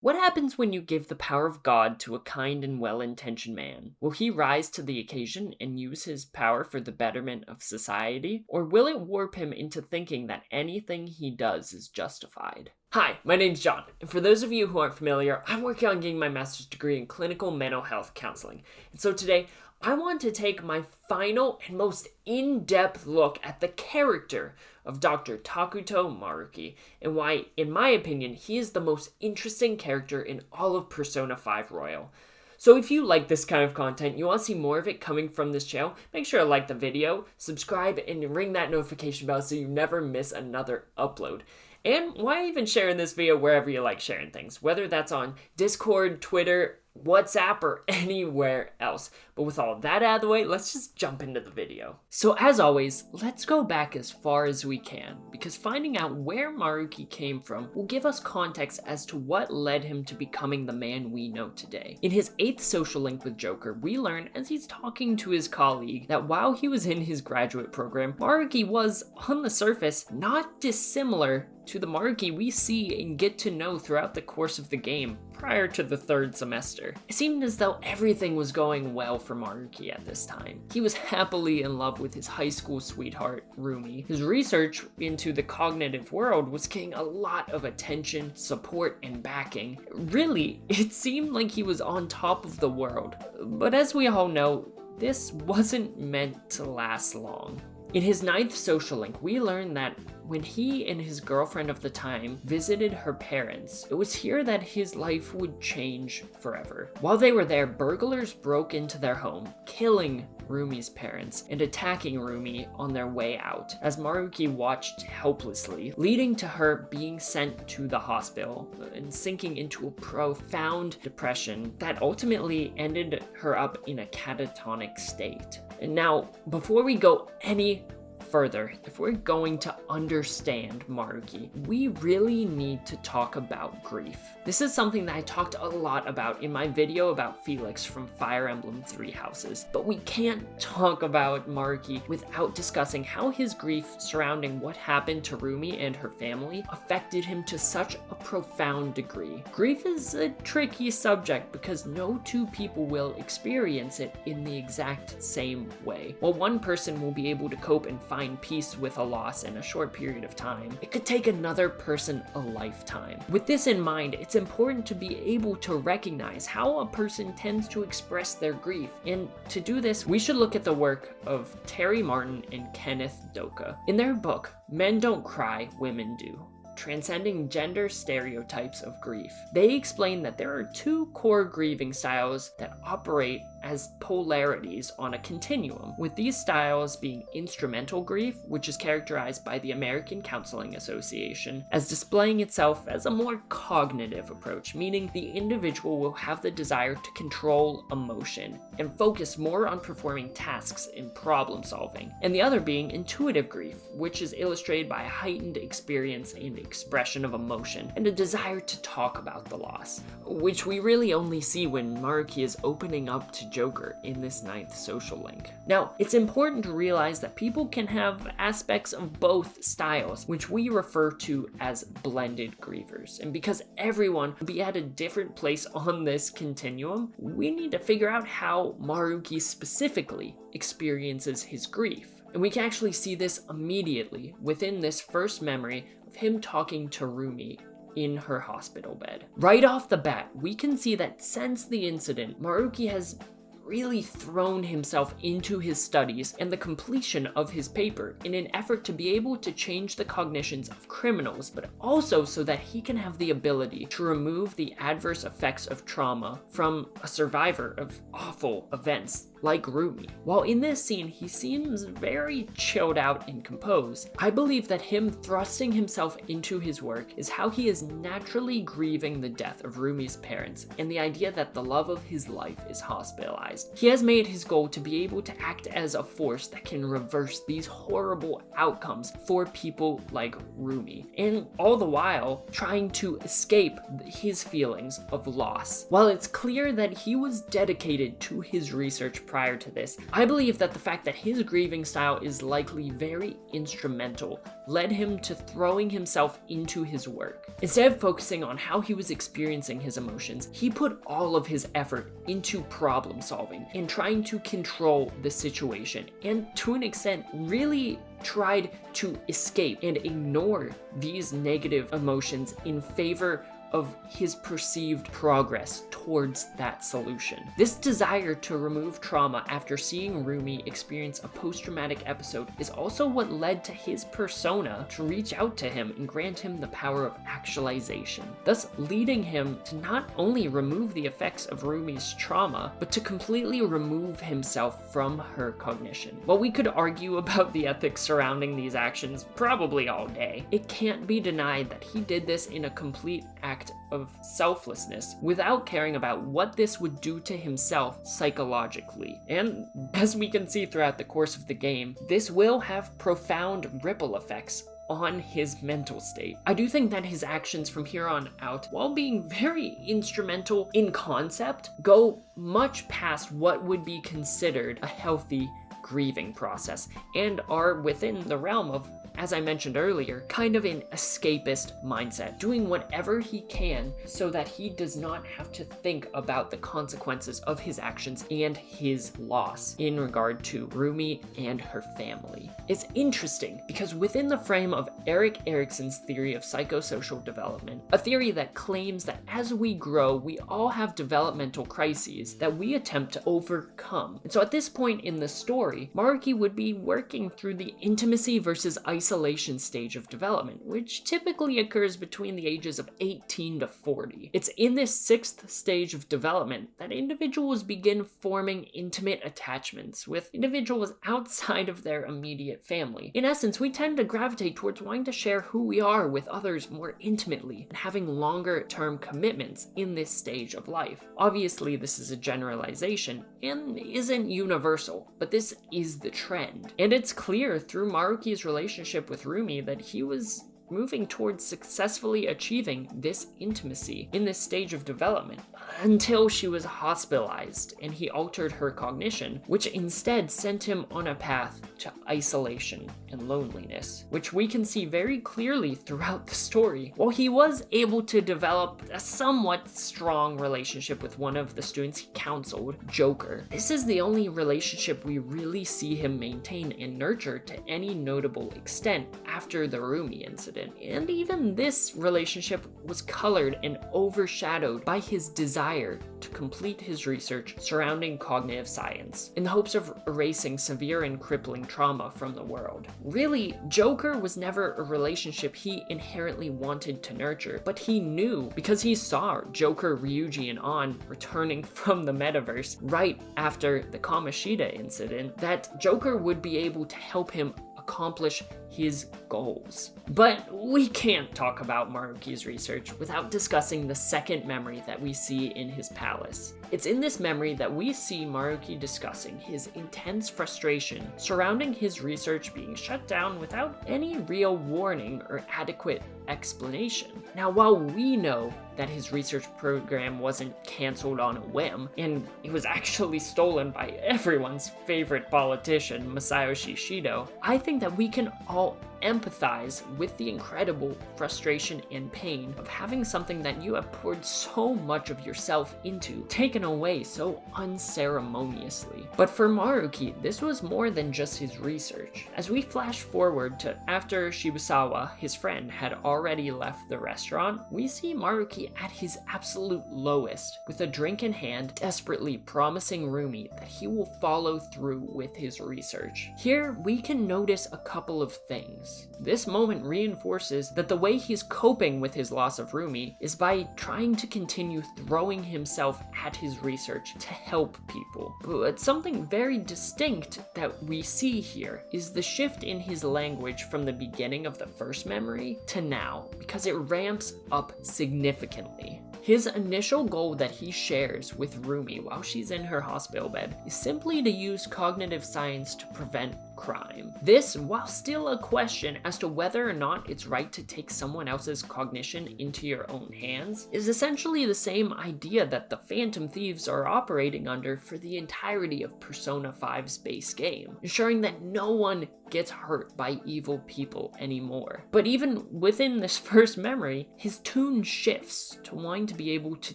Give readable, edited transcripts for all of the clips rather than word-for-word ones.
What happens when you give the power of God to a kind and well-intentioned man? Will he rise to the occasion and use his power for the betterment of society? Or will it warp him into thinking that anything he does is justified? Hi, my name's John, and for those of you who aren't familiar, I'm working on getting my master's degree in clinical mental health counseling. And so today, I want to take my final and most in-depth look at the character of Dr. Takuto Maruki, and why, in my opinion, he is the most interesting character in all of Persona 5 Royal. So if you like this kind of content, you want to see more of it coming from this channel, make sure to like the video, subscribe, and ring that notification bell so you never miss another upload. And why even sharing this video wherever you like sharing things, whether that's on Discord, Twitter, WhatsApp, or anywhere else. But with all that out of the way, let's just jump into the video. So as always, let's go back as far as we can, because finding out where Maruki came from will give us context as to what led him to becoming the man we know today. In his 8th social link with Joker, we learn as he's talking to his colleague that while he was in his graduate program, Maruki was, on the surface, not dissimilar to the Maruki we see and get to know throughout the course of the game prior to the 3rd semester. It seemed as though everything was going well for Maruki at this time. He was happily in love with his high school sweetheart, Rumi. His research into the cognitive world was getting a lot of attention, support, and backing. Really, it seemed like he was on top of the world. But as we all know, this wasn't meant to last long. In his 9th social link, we learn that when he and his girlfriend of the time visited her parents, it was here that his life would change forever. While they were there, burglars broke into their home, killing Rumi's parents and attacking Rumi on their way out, as Maruki watched helplessly, leading to her being sent to the hospital and sinking into a profound depression that ultimately ended her up in a catatonic state. And now, before we go any further, if we're going to understand Maruki, we really need to talk about grief. This is something that I talked a lot about in my video about Felix from Fire Emblem Three Houses, but we can't talk about Maruki without discussing how his grief surrounding what happened to Rumi and her family affected him to such a profound degree. Grief is a tricky subject because no two people will experience it in the exact same way. While one person will be able to cope and find peace with a loss in a short period of time, it could take another person a lifetime. With this in mind, it's important to be able to recognize how a person tends to express their grief, and to do this, we should look at the work of Terry Martin and Kenneth Doka. In their book, Men Don't Cry, Women Do: Transcending Gender Stereotypes of Grief, they explain that there are 2 core grieving styles that operate as polarities on a continuum, with these styles being instrumental grief, which is characterized by the American Counseling Association as displaying itself as a more cognitive approach, meaning the individual will have the desire to control emotion and focus more on performing tasks and problem solving, and the other being intuitive grief, which is illustrated by a heightened experience and expression of emotion and a desire to talk about the loss, which we really only see when Maruki is opening up to Joker in this 9th social link. Now, it's important to realize that people can have aspects of both styles, which we refer to as blended grievers. And because everyone will be at a different place on this continuum, we need to figure out how Maruki specifically experiences his grief. And we can actually see this immediately within this first memory of him talking to Rumi in her hospital bed. Right off the bat, we can see that since the incident, Maruki has really thrown himself into his studies and the completion of his paper in an effort to be able to change the cognitions of criminals, but also so that he can have the ability to remove the adverse effects of trauma from a survivor of awful events like Rumi. While in this scene, he seems very chilled out and composed, I believe that him thrusting himself into his work is how he is naturally grieving the death of Rumi's parents and the idea that the love of his life is hospitalized. realized. He has made his goal to be able to act as a force that can reverse these horrible outcomes for people like Rumi, and all the while trying to escape his feelings of loss. While it's clear that he was dedicated to his research prior to this, I believe that the fact that his grieving style is likely very instrumental led him to throwing himself into his work. Instead of focusing on how he was experiencing his emotions, he put all of his effort into problem solving and trying to control the situation, and to an extent really tried to escape and ignore these negative emotions in favor of his perceived progress towards that solution. This desire to remove trauma after seeing Rumi experience a post-traumatic episode is also what led to his persona to reach out to him and grant him the power of actualization, thus leading him to not only remove the effects of Rumi's trauma, but to completely remove himself from her cognition. While we could argue about the ethics surrounding these actions probably all day, it can't be denied that he did this in a complete act of selflessness without caring about what this would do to himself psychologically. And as we can see throughout the course of the game, this will have profound ripple effects on his mental state. I do think that his actions from here on out, while being very instrumental in concept, go much past what would be considered a healthy grieving process and are within the realm of, as I mentioned earlier, kind of an escapist mindset, doing whatever he can so that he does not have to think about the consequences of his actions and his loss in regard to Rumi and her family. It's interesting because within the frame of Erik Erikson's theory of psychosocial development, a theory that claims that as we grow, we all have developmental crises that we attempt to overcome. And so at this point in the story, Maruki would be working through the intimacy versus isolation stage of development, which typically occurs between the ages of 18 to 40. It's in this sixth stage of development that individuals begin forming intimate attachments with individuals outside of their immediate family. In essence, we tend to gravitate towards wanting to share who we are with others more intimately and having longer term commitments in this stage of life. Obviously, this is a generalization and isn't universal, but this is the trend. And it's clear through Maruki's relationship with Rumi that he was moving towards successfully achieving this intimacy in this stage of development until she was hospitalized and he altered her cognition, which instead sent him on a path to isolation and loneliness, which we can see very clearly throughout the story. While he was able to develop a somewhat strong relationship with one of the students he counseled, Joker, this is the only relationship we really see him maintain and nurture to any notable extent after the Rumi incident. And even this relationship was colored and overshadowed by his desire to complete his research surrounding cognitive science in the hopes of erasing severe and crippling trauma from the world. Really, Joker was never a relationship he inherently wanted to nurture, but he knew because he saw Joker, Ryuji, and An returning from the metaverse right after the Kamoshida incident that Joker would be able to help him accomplish his goals. But we can't talk about Maruki's research without discussing the second memory that we see in his palace. It's in this memory that we see Maruki discussing his intense frustration surrounding his research being shut down without any real warning or adequate explanation. Now, while we know that his research program wasn't canceled on a whim, and it was actually stolen by everyone's favorite politician, Masayoshi Shido, I think that we can all empathize with the incredible frustration and pain of having something that you have poured so much of yourself into taken away so unceremoniously. But for Maruki, this was more than just his research. As we flash forward to after Shibusawa, his friend, had already left the restaurant, we see Maruki at his absolute lowest, with a drink in hand, desperately promising Rumi that he will follow through with his research. Here, we can notice a couple of things. This moment reinforces that the way he's coping with his loss of Rumi is by trying to continue throwing himself at his research to help people. But something very distinct that we see here is the shift in his language from the beginning of the first memory to now, because it ramps up significantly. His initial goal that he shares with Rumi while she's in her hospital bed is simply to use cognitive science to prevent crime. This, while still a question as to whether or not it's right to take someone else's cognition into your own hands, is essentially the same idea that the Phantom Thieves are operating under for the entirety of Persona 5's base game, ensuring that no one gets hurt by evil people anymore. But even within this first memory, his tune shifts to wanting to be able to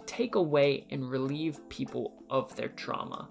take away and relieve people of their trauma.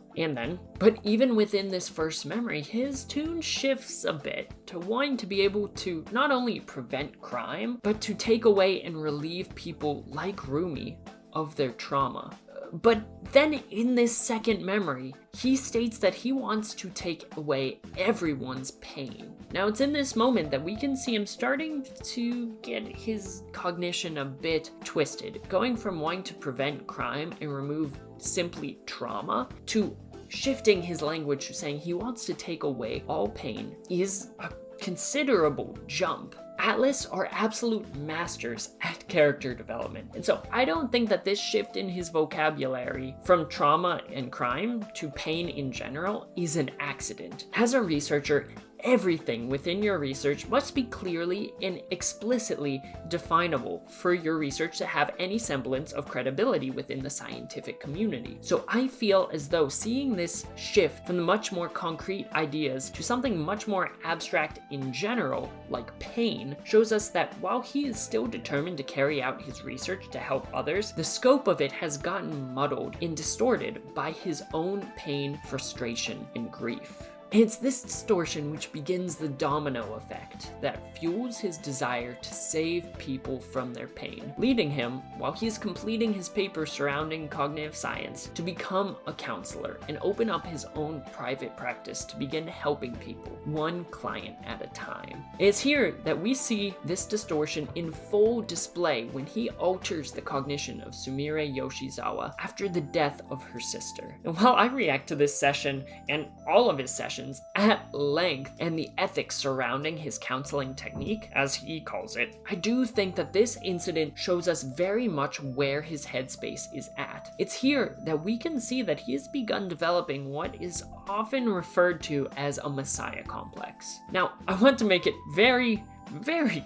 But even within this first memory, his tune shifts a bit to wanting to be able to not only prevent crime, but to take away and relieve people like Rumi of their trauma. But then in this second memory, he states that he wants to take away everyone's pain. Now it's in this moment that we can see him starting to get his cognition a bit twisted, going from wanting to prevent crime and remove simply trauma to shifting his language to saying he wants to take away all pain is a considerable jump. Atlas are absolute masters at character development, and so I don't think that this shift in his vocabulary from trauma and crime to pain in general is an accident. As a researcher, everything within your research must be clearly and explicitly definable for your research to have any semblance of credibility within the scientific community. So I feel as though seeing this shift from the much more concrete ideas to something much more abstract in general, like pain, shows us that while he is still determined to carry out his research to help others, the scope of it has gotten muddled and distorted by his own pain, frustration, and grief. And it's this distortion which begins the domino effect that fuels his desire to save people from their pain, leading him, while he's completing his paper surrounding cognitive science, to become a counselor and open up his own private practice to begin helping people, one client at a time. It's here that we see this distortion in full display when he alters the cognition of Sumire Yoshizawa after the death of her sister. And while I react to this session and all of his sessions at length and the ethics surrounding his counseling technique, as he calls it, I do think that this incident shows us very much where his headspace is at. It's here that we can see that he has begun developing what is often referred to as a messiah complex. Now, I want to make it very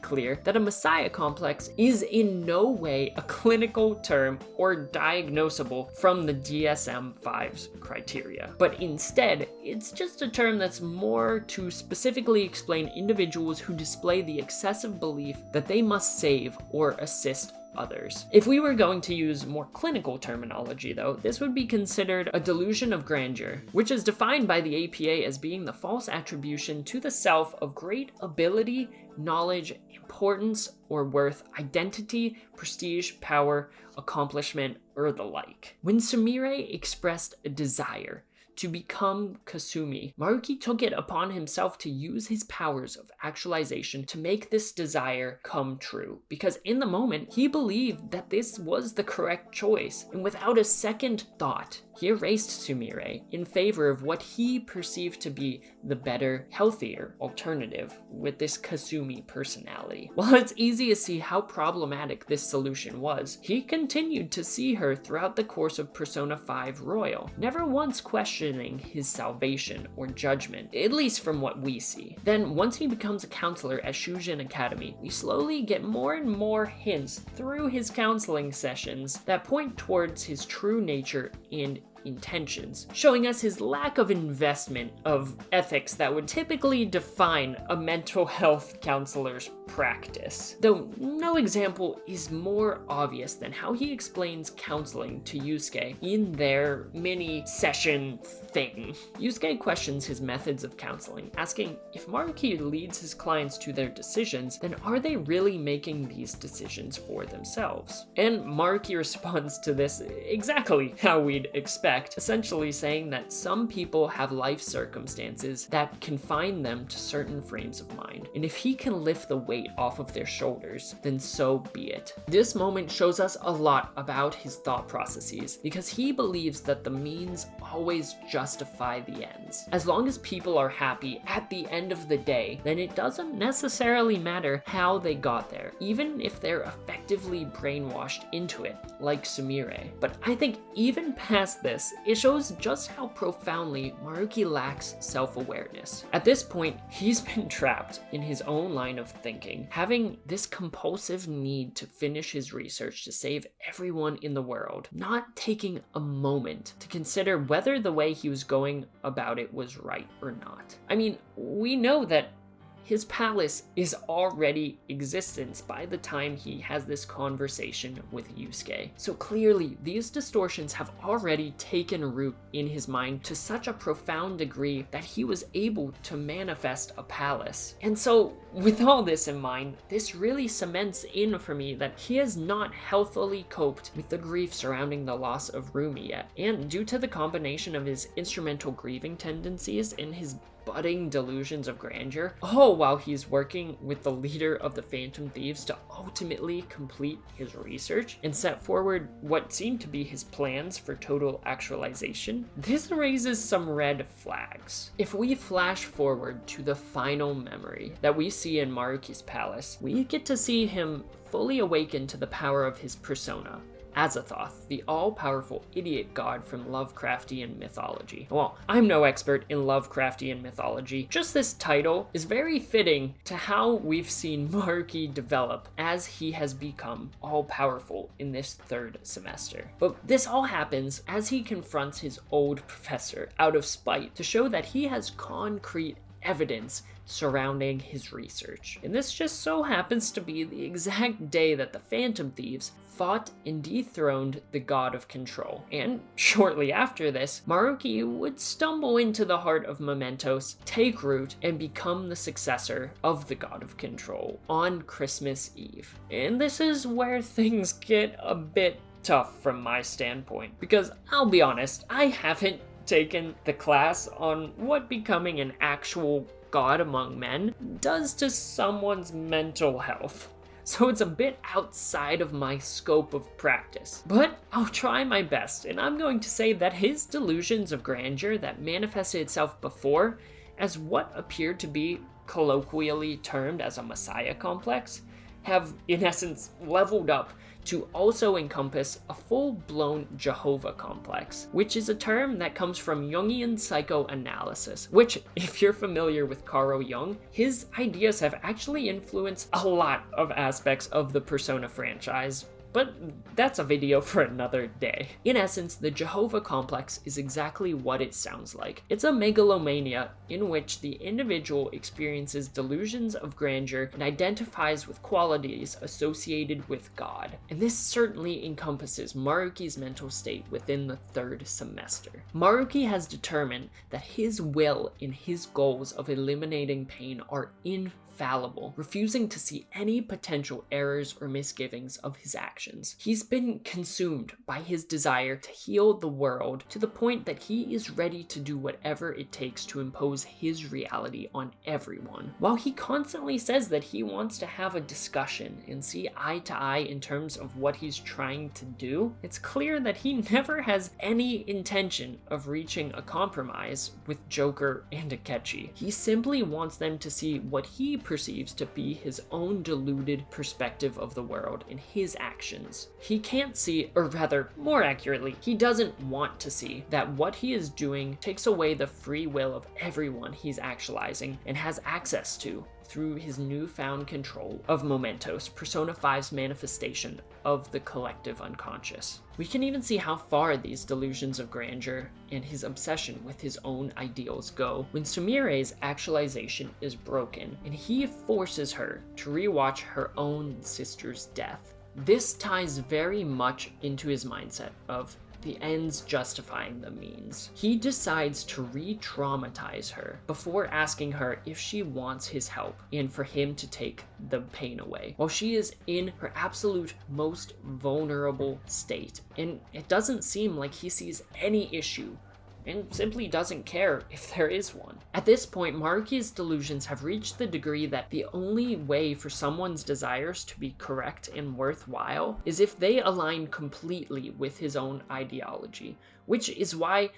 clear that a messiah complex is in no way a clinical term or diagnosable from the DSM-5's criteria, but instead, it's just a term that's more to specifically explain individuals who display the excessive belief that they must save or assist others. If we were going to use more clinical terminology though, this would be considered a delusion of grandeur, which is defined by the APA as being the false attribution to the self of great ability, knowledge, importance, or worth, identity, prestige, power, accomplishment, or the like. When Sumire expressed a desire to become Kasumi, Maruki took it upon himself to use his powers of actualization to make this desire come true, because in the moment, he believed that this was the correct choice, and without a second thought, he erased Sumire in favor of what he perceived to be the better, healthier alternative with this Kasumi personality. While it's easy to see how problematic this solution was, he continued to see her throughout the course of Persona 5 Royal, never once questioning his salvation or judgment, at least from what we see. Then, once he becomes a counselor at Shujin Academy, we slowly get more and more hints through his counseling sessions that point towards his true nature and intentions, showing us his lack of investment of ethics that would typically define a mental health counselor's practice. Though no example is more obvious than how he explains counseling to Yusuke in their mini-session thing. Yusuke questions his methods of counseling, asking if Maruki leads his clients to their decisions, then are they really making these decisions for themselves? And Maruki responds to this exactly how we'd expect effect, essentially saying that some people have life circumstances that confine them to certain frames of mind, and if he can lift the weight off of their shoulders, then so be it. This moment shows us a lot about his thought processes, because he believes that the means always justify the ends. As long as people are happy at the end of the day, then it doesn't necessarily matter how they got there, even if they're effectively brainwashed into it, like Sumire. But I think even past this, it shows just how profoundly Maruki lacks self-awareness. At this point, he's been trapped in his own line of thinking, having this compulsive need to finish his research to save everyone in the world, not taking a moment to consider whether the way he was going about it was right or not. I mean, we know that his palace is already existence by the time he has this conversation with Yusuke. So clearly, these distortions have already taken root in his mind to such a profound degree that he was able to manifest a palace. And so, with all this in mind, this really cements in for me that he has not healthily coped with the grief surrounding the loss of Rumi yet. And due to the combination of his instrumental grieving tendencies and his budding delusions of grandeur, all while he's working with the leader of the Phantom Thieves to ultimately complete his research and set forward what seemed to be his plans for total actualization, this raises some red flags. If we flash forward to the final memory that we see in Maruki's palace, we get to see him fully awaken to the power of his persona, Azathoth, the all-powerful idiot god from Lovecraftian mythology. Well, I'm no expert in Lovecraftian mythology, just this title is very fitting to how we've seen Maruki develop as he has become all-powerful in this third semester. But this all happens as he confronts his old professor out of spite to show that he has concrete evidence surrounding his research. And this just so happens to be the exact day that the Phantom Thieves fought and dethroned the god of control. And shortly after this, Maruki would stumble into the heart of Mementos, take root, and become the successor of the god of control on Christmas Eve. And this is where things get a bit tough from my standpoint, because I'll be honest, I haven't taken the class on what becoming an actual god among men does to someone's mental health. So it's a bit outside of my scope of practice. But I'll try my best, and I'm going to say that his delusions of grandeur that manifested itself before as what appeared to be colloquially termed as a messiah complex have, in essence, leveled up to also encompass a full-blown Jehovah complex, which is a term that comes from Jungian psychoanalysis, which, if you're familiar with Carl Jung, his ideas have actually influenced a lot of aspects of the Persona franchise, but that's a video for another day. In essence, the Jehovah complex is exactly what it sounds like. It's a megalomania in which the individual experiences delusions of grandeur and identifies with qualities associated with God. And this certainly encompasses Maruki's mental state within the third semester. Maruki has determined that his will and his goals of eliminating pain are infallible, refusing to see any potential errors or misgivings of his actions. He's been consumed by his desire to heal the world to the point that he is ready to do whatever it takes to impose his reality on everyone. While he constantly says that he wants to have a discussion and see eye to eye in terms of what he's trying to do, it's clear that he never has any intention of reaching a compromise with Joker and Akechi. He simply wants them to see what he perceives to be his own deluded perspective of the world and his actions. He can't see, or rather, more accurately, he doesn't want to see that what he is doing takes away the free will of everyone he's actualizing and has access to through his newfound control of Mementos, Persona 5's manifestation of the collective unconscious. We can even see how far these delusions of grandeur and his obsession with his own ideals go when Sumire's actualization is broken and he forces her to rewatch her own sister's death. This ties very much into his mindset of the ends justifying the means. He decides to re-traumatize her before asking her if she wants his help and for him to take the pain away, while she is in her absolute most vulnerable state. And it doesn't seem like he sees any issue and simply doesn't care if there is one. At this point, Maruki's delusions have reached the degree that the only way for someone's desires to be correct and worthwhile is if they align completely with his own ideology, which is why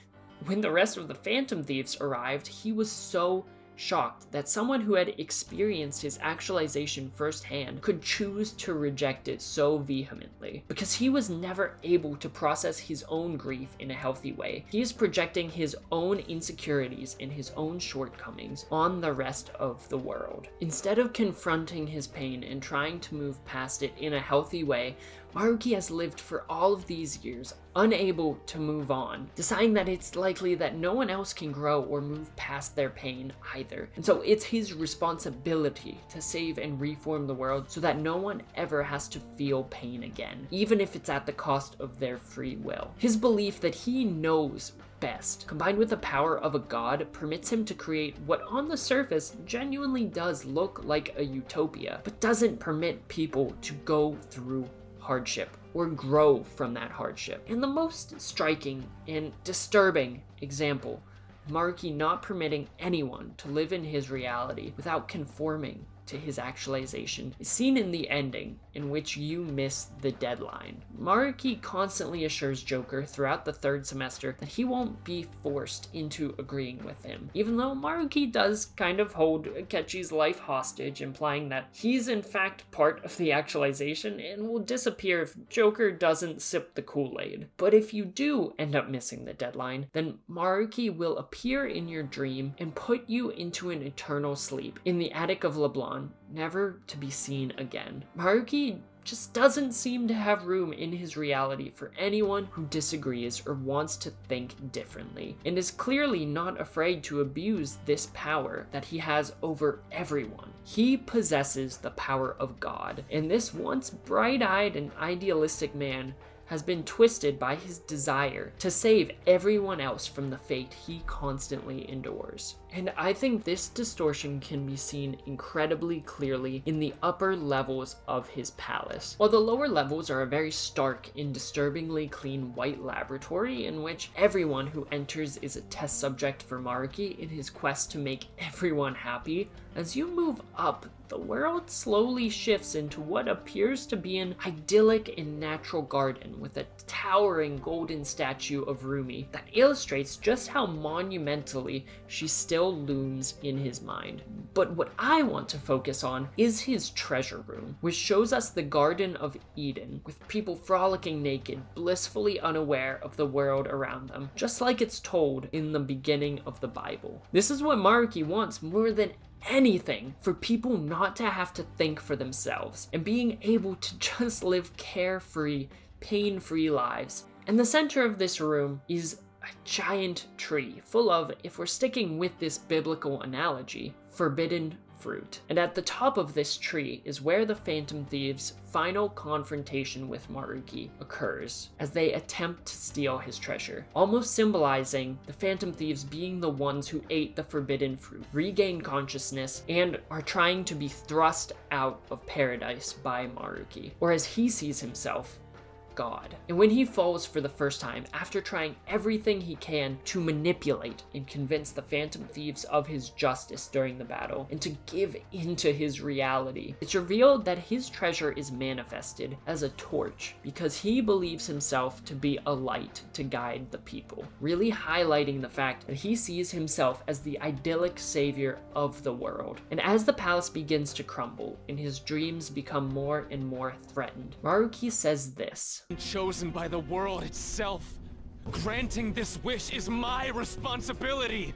when the rest of the Phantom Thieves arrived, he was so shocked that someone who had experienced his actualization firsthand could choose to reject it so vehemently. Because he was never able to process his own grief in a healthy way, he is projecting his own insecurities and his own shortcomings on the rest of the world. Instead of confronting his pain and trying to move past it in a healthy way, Maruki has lived for all of these years unable to move on, deciding that it's likely that no one else can grow or move past their pain either. And so it's his responsibility to save and reform the world so that no one ever has to feel pain again, even if it's at the cost of their free will. His belief that he knows best, combined with the power of a god, permits him to create what on the surface genuinely does look like a utopia, but doesn't permit people to go through hardship or grow from that hardship. And the most striking and disturbing example, Maruki not permitting anyone to live in his reality without conforming to his actualization, is seen in the ending, in which you miss the deadline. Maruki constantly assures Joker throughout the third semester that he won't be forced into agreeing with him, even though Maruki does kind of hold Akechi's life hostage, implying that he's in fact part of the actualization and will disappear if Joker doesn't sip the Kool-Aid. But if you do end up missing the deadline, then Maruki will appear in your dream and put you into an eternal sleep in the attic of LeBlanc, never to be seen again. Maruki just doesn't seem to have room in his reality for anyone who disagrees or wants to think differently, and is clearly not afraid to abuse this power that he has over everyone. He possesses the power of God, and this once bright-eyed and idealistic man has been twisted by his desire to save everyone else from the fate he constantly endures. And I think this distortion can be seen incredibly clearly in the upper levels of his palace, while the lower levels are a very stark and disturbingly clean white laboratory in which everyone who enters is a test subject for Maruki in his quest to make everyone happy. As you move up, the world slowly shifts into what appears to be an idyllic and natural garden with a towering golden statue of Rumi that illustrates just how monumentally she still looms in his mind. But what I want to focus on is his treasure room, which shows us the Garden of Eden, with people frolicking naked, blissfully unaware of the world around them, just like it's told in the beginning of the Bible. This is what Maruki wants more than anything, for people not to have to think for themselves and being able to just live carefree, pain-free lives. And the center of this room is a giant tree full of, if we're sticking with this biblical analogy, forbidden fruit. And at the top of this tree is where the Phantom Thieves' final confrontation with Maruki occurs, as they attempt to steal his treasure, almost symbolizing the Phantom Thieves being the ones who ate the forbidden fruit, regain consciousness, and are trying to be thrust out of paradise by Maruki, or as he sees himself, God. And when he falls for the first time, after trying everything he can to manipulate and convince the Phantom Thieves of his justice during the battle, and to give into his reality, it's revealed that his treasure is manifested as a torch because he believes himself to be a light to guide the people, really highlighting the fact that he sees himself as the idyllic savior of the world. And as the palace begins to crumble and his dreams become more and more threatened, Maruki says this: "Chosen by the world itself. Granting this wish is my responsibility."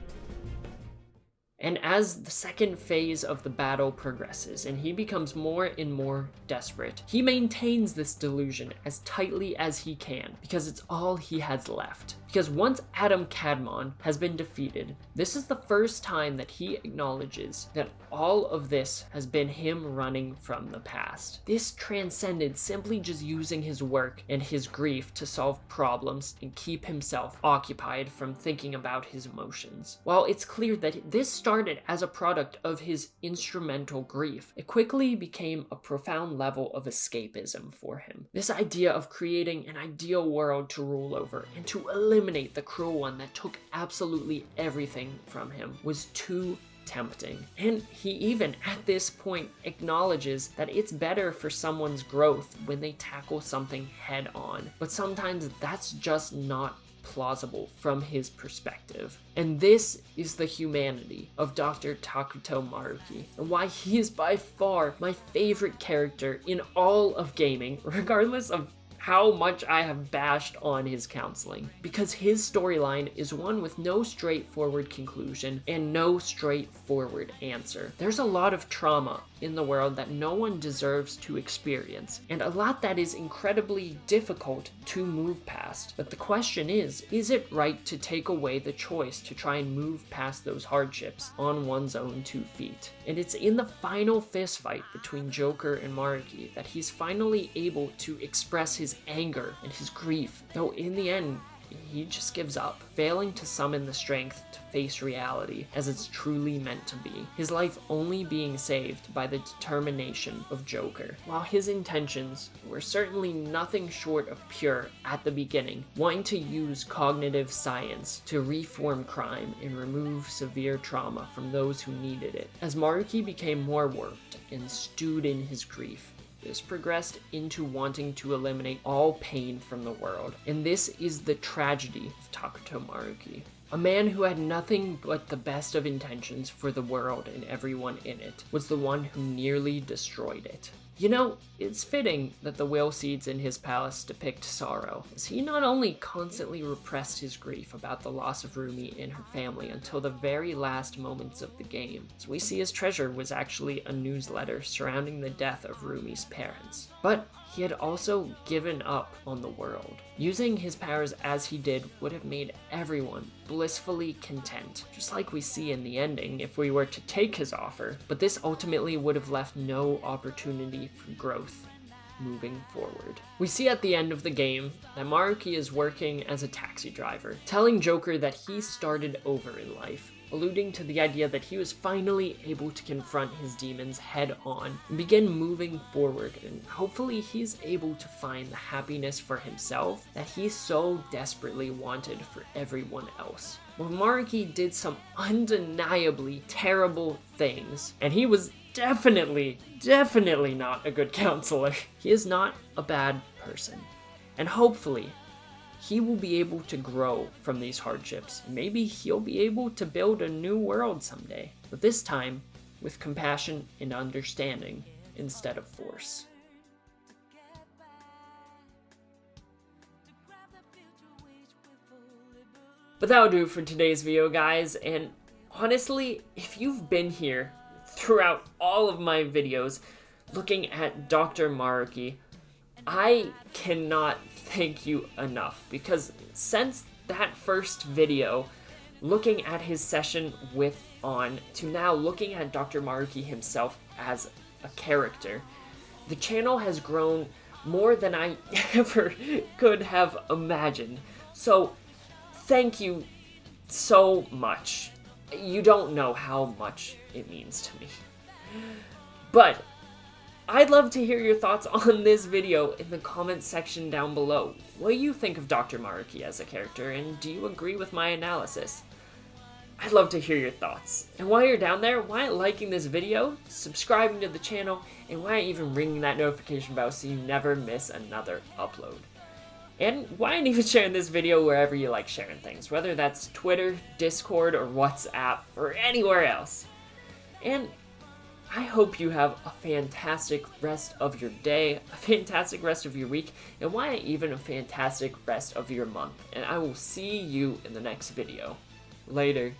And as the second phase of the battle progresses and he becomes more and more desperate, he maintains this delusion as tightly as he can because it's all he has left. Because once Adam Kadmon has been defeated, this is the first time that he acknowledges that all of this has been him running from the past. This transcended simply just using his work and his grief to solve problems and keep himself occupied from thinking about his emotions. While it's clear that this started as a product of his instrumental grief, it quickly became a profound level of escapism for him. This idea of creating an ideal world to rule over and to eliminate the cruel one that took absolutely everything from him was too tempting. And he even at this point acknowledges that it's better for someone's growth when they tackle something head on. But sometimes that's just not plausible from his perspective. And this is the humanity of Dr. Takuto Maruki, and why he is by far my favorite character in all of gaming, regardless of how much I have bashed on his counseling, because his storyline is one with no straightforward conclusion and no straightforward answer. There's a lot of trauma in the world that no one deserves to experience, and a lot that is incredibly difficult to move past. But the question is it right to take away the choice to try and move past those hardships on one's own 2 feet? And it's in the final fistfight between Joker and Maruki that he's finally able to express his anger and his grief, though in the end he just gives up, failing to summon the strength to face reality as it's truly meant to be, his life only being saved by the determination of Joker. While his intentions were certainly nothing short of pure at the beginning, wanting to use cognitive science to reform crime and remove severe trauma from those who needed it. As Maruki became more warped and stewed in his grief, this progressed into wanting to eliminate all pain from the world. And this is the tragedy of Takuto Maruki. A man who had nothing but the best of intentions for the world and everyone in it was the one who nearly destroyed it. You know, it's fitting that the will seeds in his palace depict sorrow, as he not only constantly repressed his grief about the loss of Rumi and her family until the very last moments of the game, as we see his treasure was actually a newsletter surrounding the death of Rumi's parents, but he had also given up on the world. Using his powers as he did would have made everyone blissfully content, just like we see in the ending if we were to take his offer, but this ultimately would have left no opportunity for growth moving forward. We see at the end of the game that Maruki is working as a taxi driver, telling Joker that he started over in life, alluding to the idea that he was finally able to confront his demons head on and begin moving forward, and hopefully he's able to find the happiness for himself that he so desperately wanted for everyone else. Well, Maruki did some undeniably terrible things, and he was definitely not a good counselor. He is not a bad person, and hopefully he will be able to grow from these hardships. Maybe he'll be able to build a new world someday, but this time with compassion and understanding instead of force. But that'll do for today's video, guys, and honestly, if you've been here throughout all of my videos looking at Dr. Maruki, I cannot thank you enough, because since that first video, looking at his session with On, to now looking at Dr. Maruki himself as a character, the channel has grown more than I ever could have imagined. So, thank you so much. You don't know how much it means to me. But I'd love to hear your thoughts on this video in the comments section down below. What do you think of Dr. Maruki as a character, and do you agree with my analysis? I'd love to hear your thoughts. And while you're down there, why not liking this video, subscribing to the channel, and why not even ringing that notification bell so you never miss another upload? And why not even sharing this video wherever you like sharing things, whether that's Twitter, Discord, or WhatsApp, or anywhere else. And I hope you have a fantastic rest of your day, a fantastic rest of your week, and why not even a fantastic rest of your month. And I will see you in the next video. Later.